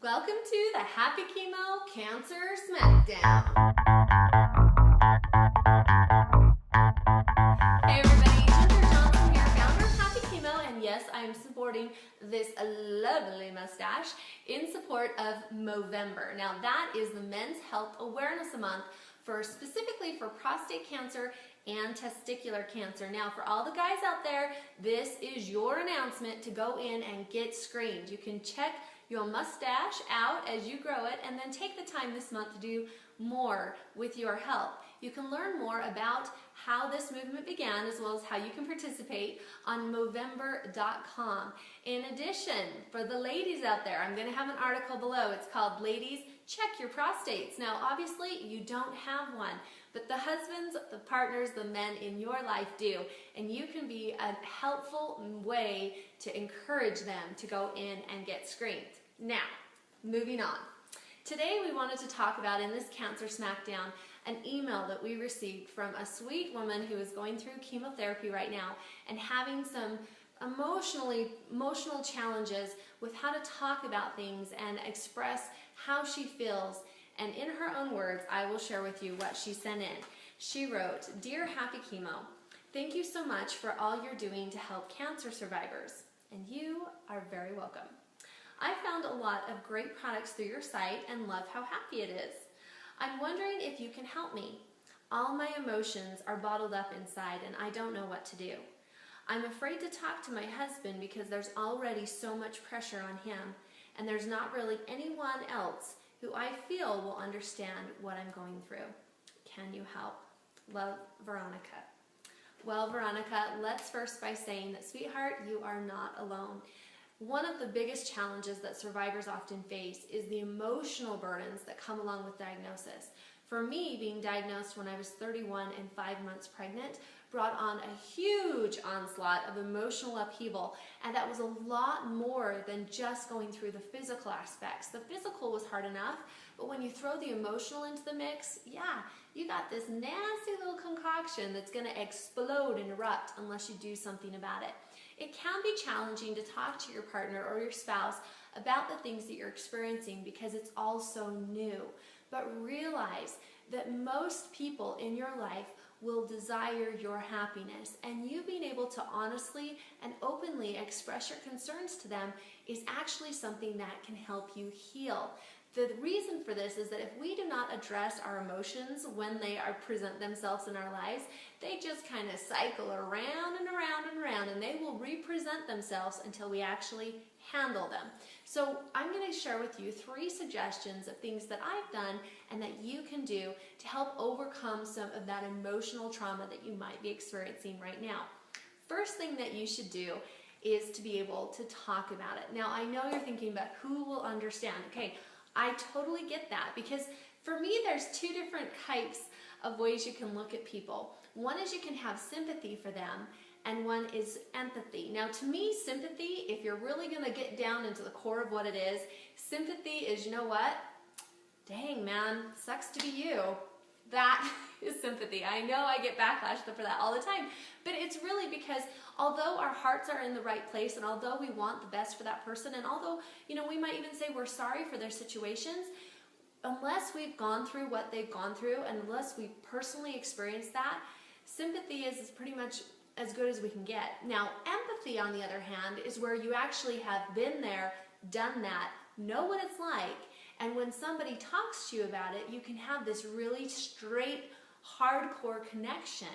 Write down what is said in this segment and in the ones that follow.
Welcome to the Happy Chemo Cancer Smackdown. Hey everybody, Ginger Johnson here, founder of Happy Chemo, and yes, I am supporting this lovely mustache in support of Movember. Now that is the Men's Health Awareness Month specifically for prostate cancer and testicular cancer. Now for all the guys out there, this is your announcement to go in and get screened. You can check your mustache out as you grow it and then take the time this month to do more with your health. You can learn more about how this movement began as well as how you can participate on Movember.com. In addition, for the ladies out there, I'm going to have an article below. It's called Ladies Check Your Prostates. Now obviously you don't have one, but the husbands, the partners, the men in your life do, and you can be a helpful way to encourage them to go in and get screened. Now, moving on. Today we wanted to talk about, in this Cancer Smackdown, an email that we received from a sweet woman who is going through chemotherapy right now and having some emotional challenges with how to talk about things and express how she feels. And in her own words, I will share with you what she sent in. She wrote, "Dear Happy Chemo, thank you so much for all you're doing to help cancer survivors. And you are very welcome. I found a lot of great products through your site and love how happy it is. I'm wondering if you can help me. All my emotions are bottled up inside and I don't know what to do. I'm afraid to talk to my husband because there's already so much pressure on him, and there's not really anyone else who I feel will understand what I'm going through. Can you help? Love, Veronica." Well, Veronica, let's first by saying that, sweetheart, you are not alone. One of the biggest challenges that survivors often face is the emotional burdens that come along with diagnosis. For me, being diagnosed when I was 31 and 5 months pregnant brought on a huge onslaught of emotional upheaval, and that was a lot more than just going through the physical aspects. The physical was hard enough, but when you throw the emotional into the mix, yeah, you got this nasty little concoction that's going to explode and erupt unless you do something about it. It can be challenging to talk to your partner or your spouse about the things that you're experiencing because it's all so new. But realize that most people in your life will desire your happiness, and you being able to honestly and openly express your concerns to them is actually something that can help you heal. The reason for this is that if we do not address our emotions when they present themselves in our lives, they just kind of cycle around and around and around, and they will represent themselves until we actually handle them. So I'm going to share with you 3 suggestions of things that I've done and that you can do to help overcome some of that emotional trauma that you might be experiencing right now. First thing that you should do is to be able to talk about it. Now I know you're thinking about who will understand. Okay, I totally get that, because for me there's 2 different types of ways you can look at people. One is you can have sympathy for them, and one is empathy. Now to me, sympathy, if you're really going to get down into the core of what it is, sympathy is, you know what? Dang man, sucks to be you. That is sympathy. I know I get backlash for that all the time, but it's really because although our hearts are in the right place, and although we want the best for that person, and although, you know, we might even say we're sorry for their situations, unless we've gone through what they've gone through, and unless we personally experienced that, sympathy is pretty much as good as we can get. Now, empathy, on the other hand, is where you actually have been there, done that, know what it's like, and when somebody talks to you about it, you can have this really straight, hardcore connection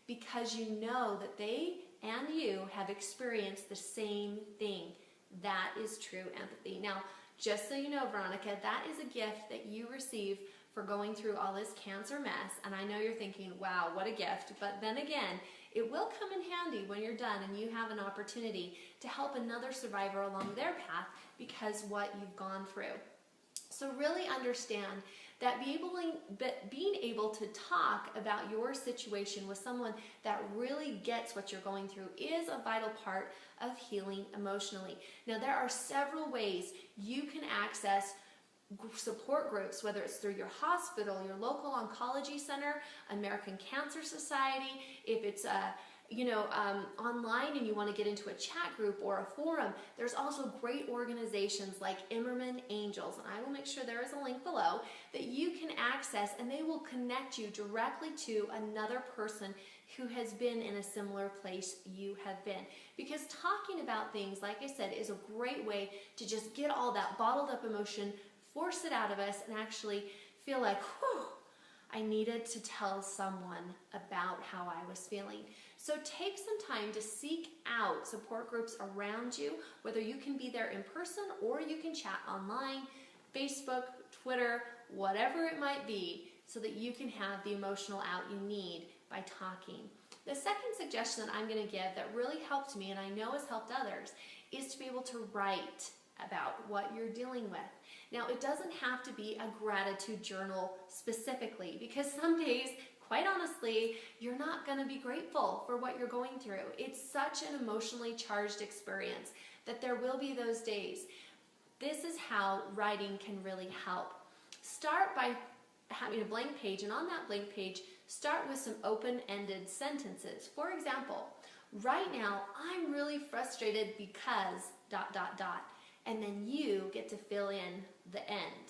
because you know that they and you have experienced the same thing. That is true empathy. Now, just so you know, Veronica, that is a gift that you receive for going through all this cancer mess, and I know you're thinking, wow, what a gift, but then again, it will come in handy when you're done and you have an opportunity to help another survivor along their path because what you've gone through. So really understand that being able to talk about your situation with someone that really gets what you're going through is a vital part of healing emotionally. Now there are several ways you can access support groups, whether it's through your hospital, your local oncology center, American Cancer Society, if it's online and you want to get into a chat group or a forum, there's also great organizations like Immerman Angels, and I will make sure there is a link below that you can access, and they will connect you directly to another person who has been in a similar place you have been. Because talking about things, like I said, is a great way to just get all that bottled up emotion, force it out of us, and actually feel like, whew, I needed to tell someone about how I was feeling. So take some time to seek out support groups around you, whether you can be there in person or you can chat online, Facebook, Twitter, whatever it might be, so that you can have the emotional out you need by talking. The second suggestion that I'm going to give that really helped me, and I know has helped others, is to be able to write about what you're dealing with. Now, it doesn't have to be a gratitude journal specifically, because some days, quite honestly, you're not going to be grateful for what you're going through. It's such an emotionally charged experience that there will be those days. This is how writing can really help. Start by having a blank page, and on that blank page, start with some open-ended sentences. For example, right now, I'm really frustrated because ... and then you get to fill in the end.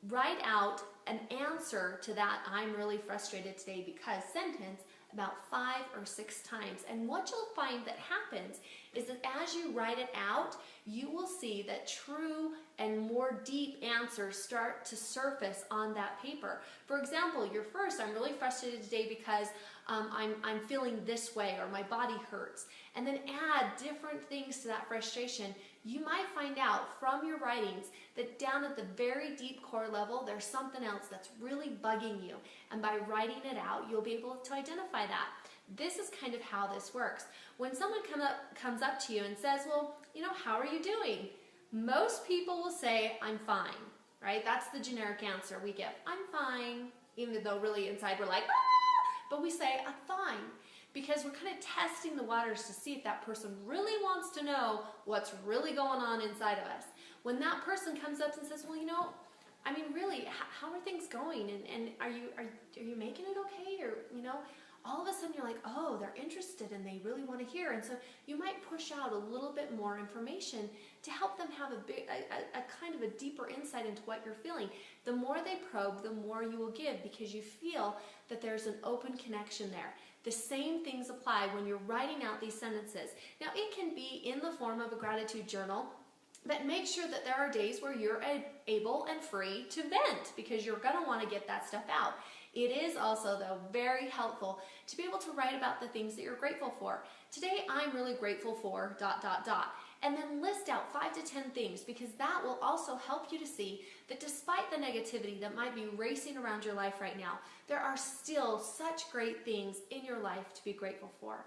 Write out an answer to that "I'm really frustrated today because" sentence about 5 or 6 times. And what you'll find that happens is that as you write it out, you will see that true and more deep answers start to surface on that paper. For example, your first "I'm really frustrated today because I'm feeling this way," or "my body hurts," and then add different things to that frustration. You might find out from your writings that down at the very deep core level, there's something else that's really bugging you. And by writing it out, you'll be able to identify that. This is kind of how this works. When someone comes up to you and says, well, how are you doing? Most people will say, I'm fine, right? That's the generic answer we give. I'm fine, even though really inside we're like, ah! But we say, I'm fine. Because we're kind of testing the waters to see if that person really wants to know what's really going on inside of us. When that person comes up and says, well, really, how are things going? And are you making it okay? Or, all of a sudden you're like, oh, they're interested and they really want to hear. And so you might push out a little bit more information to help them have a kind of a deeper insight into what you're feeling. The more they probe, the more you will give, because you feel that there's an open connection there. The same things apply when you're writing out these sentences. Now, it can be in the form of a gratitude journal, but make sure that there are days where you're able and free to vent, because you're going to want to get that stuff out. It is also, though, very helpful to be able to write about the things that you're grateful for. Today, I'm really grateful for ... And then list out 5 to 10 things, because that will also help you to see that despite the negativity that might be racing around your life right now, there are still such great things in your life to be grateful for.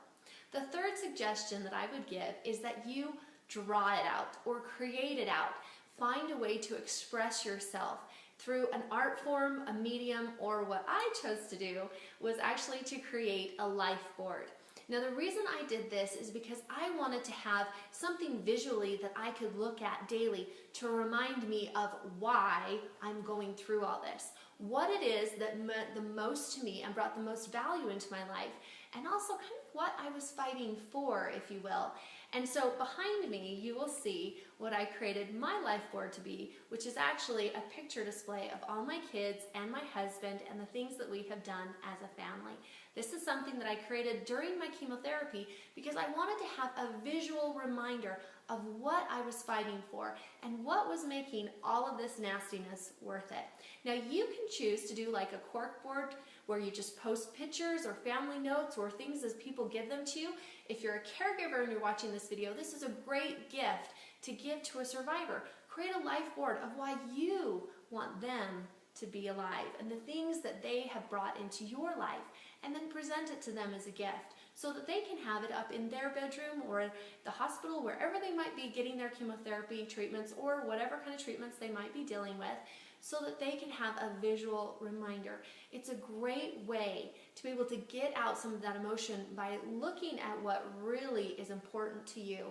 The third suggestion that I would give is that you draw it out or create it out. Find a way to express yourself through an art form, a medium, or what I chose to do was actually to create a life board. Now, the reason I did this is because I wanted to have something visually that I could look at daily to remind me of why I'm going through all this, what it is that meant the most to me and brought the most value into my life, and also kind of what I was fighting for, if you will. And so behind me, you will see what I created my life board to be, which is actually a picture display of all my kids and my husband and the things that we have done as a family. This is something that I created during my chemotherapy because I wanted to have a visual reminder of what I was fighting for and what was making all of this nastiness worth it. Now, you can choose to do like a cork board where you just post pictures or family notes or things as people give them to you. If you're a caregiver and you're watching this video, this is a great gift to give to a survivor. Create a life board of why you want them to be alive and the things that they have brought into your life, and then present it to them as a gift so that they can have it up in their bedroom or the hospital, wherever they might be getting their chemotherapy treatments or whatever kind of treatments they might be dealing with, so that they can have a visual reminder. It's a great way to be able to get out some of that emotion by looking at what really is important to you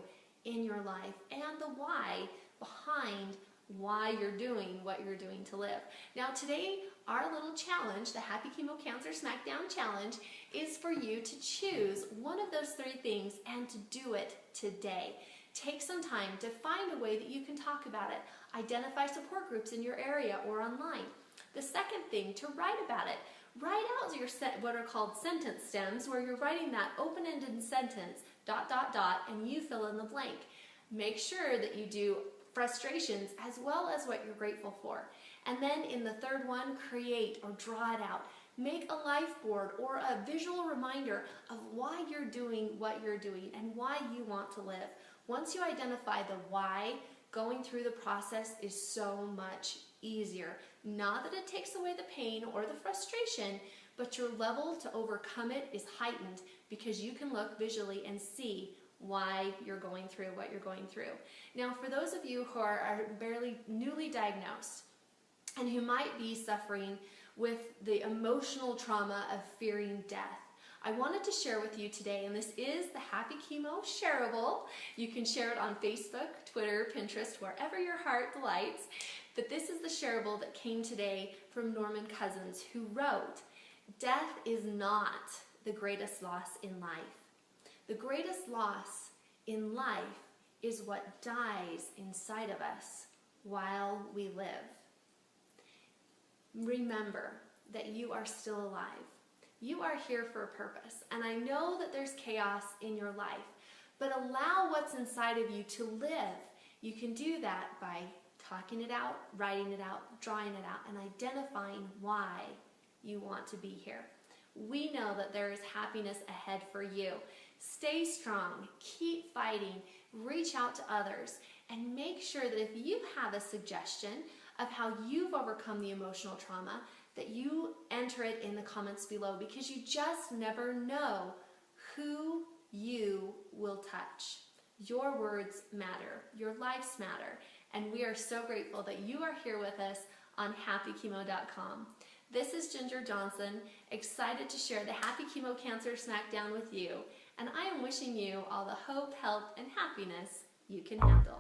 in your life and the why behind why you're doing what you're doing to live. Now today, our little challenge, the Happy Chemo Cancer Smackdown Challenge, is for you to choose one of those 3 things and to do it today. Take some time to find a way that you can talk about it. Identify support groups in your area or online. The second thing, to write about it. Write out your what are called sentence stems, where you're writing that open-ended sentence, ... and you fill in the blank. Make sure that you do frustrations as well as what you're grateful for. And then in the third one, create or draw it out. Make a life board or a visual reminder of why you're doing what you're doing and why you want to live. Once you identify the why, going through the process is so much easier. Not that it takes away the pain or the frustration, but your level to overcome it is heightened because you can look visually and see why you're going through what you're going through. Now, for those of you who are barely newly diagnosed and who might be suffering with the emotional trauma of fearing death, I wanted to share with you today, and this is the Happy Chemo Shareable. You can share it on Facebook, Twitter, Pinterest, wherever your heart delights. But this is the shareable that came today from Norman Cousins, who wrote, "Death is not the greatest loss in life. The greatest loss in life is what dies inside of us while we live. Remember that you are still alive. You are here for a purpose, and I know that there's chaos in your life, but allow what's inside of you to live. You can do that by talking it out, writing it out, drawing it out, and identifying why you want to be here. We know that there is happiness ahead for you. Stay strong, keep fighting, reach out to others, and make sure that if you have a suggestion of how you've overcome the emotional trauma, that you enter it in the comments below, because you just never know who you will touch. Your words matter, your lives matter, and we are so grateful that you are here with us on happychemo.com. This is Ginger Johnson, excited to share the Happy Chemo Cancer Smackdown with you, and I am wishing you all the hope, health, and happiness you can handle.